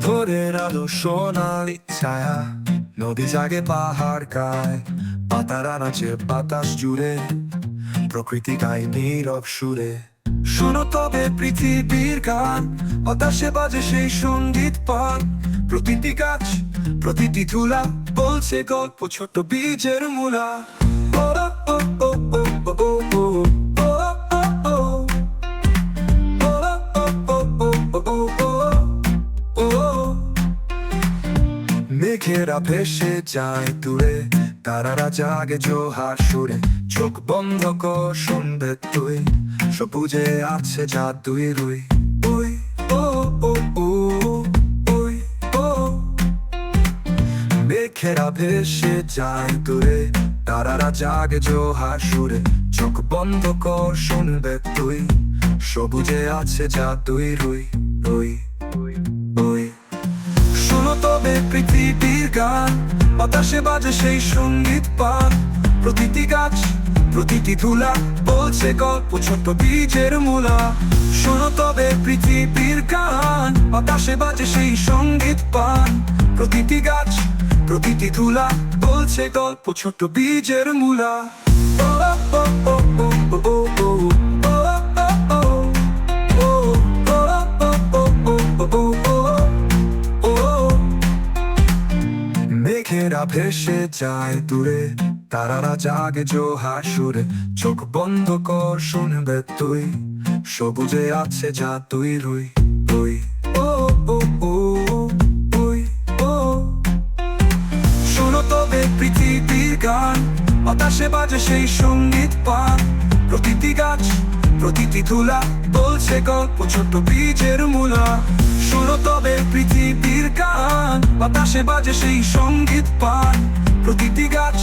ভোরের আলো সোনালি ছায়া, নদী জাগে পাহাড় গায়, পাতারা নাচে বাতাস জুড়ে, প্রকৃতি গায় নীরব সুরে। শোনো তবে পৃথিবীর গান, বাতাসে বাজে সেই সঙ্গীত পান। প্রতিটি গাছ, প্রতিটি ধুলা বলছে গল্প ছোট বীজের মূলা। ও ও ও ও ও ও ও ও ও ও মেঘেরা ভেসে যায় দূরে, তারারা জাগে জোহার সুরে। চোখ বন্ধ কর শুনবে তুই, সবুজে আছে জাদুই রুই। ওই ও ও ও ওই ও মেঘেরা ভেসে যায় দূরে, তারারা জাগে জোহার সুরে। চোখ বন্ধ কর শুনবে তুই, সবুজে আছে জাদুই রুই রুই ওই। শোনো তবে পৃথিবীর গান, বাতাসে বাজে সেই সঙ্গীত পান। প্রতিটি গাছ, প্রতিটি ধুলা বলছে গল্প ছোট বীজের মূলা। শোনো তবে পৃথিবীর গান, বাতাসে বাজে সেই সঙ্গীত পান। প্রতিটি গাছ, প্রতিটি ধুলা বলছে গল্প ছোট বীজের মূলা। ও ও ও ও ও ও ও মেঘেরা ভেসে যায় দূরে, তারারা জাগে জোহার সুরে। চোখ বন্ধ কর শুনবে তুই, সবুজে আছে জাদুই রুই রুই ও ও ও ওই ও। শোনো তবে পৃথিবীর গান, বাতাসে বাজে সেই সঙ্গীত পান। প্রতিটি গাছ, প্রতিটি ধুলা বলছে গল্প ছোট বীজের মূলা। শোনো তবে পৃথিবীর গান, বাতাসে বাজে সেই সঙ্গীত পান। প্রতিটি গাছ,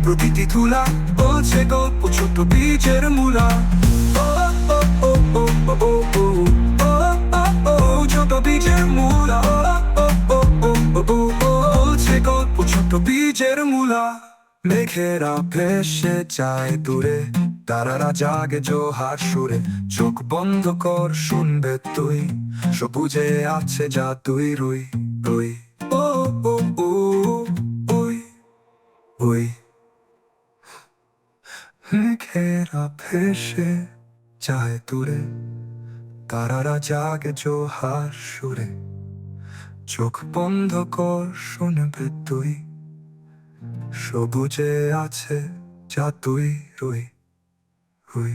প্রতিটি ধুলা বলছে গল্প ছোট বীজের মূলা। ও ও ও ও ও ও ও ও ও ছোট বীজের মূলা। ও ও ও ও ও ও বলছে গল্প ছোট বীজের মূলা। মেঘেরা ভেসে যায় দূরে, তারারা জাগে জোহার সুরে। চোখ বন্ধ কর শুনবে তুই, সবুজে আছে জাদুই রুই রুই ও ও ও ওই ওই। মেঘেরা ভেসে যায় দূরে, তারারা জাগে জোহার সুরে। চোখ বন্ধ কর শুনবে তুই, সবুজে আছে জাদুই রুই রুই।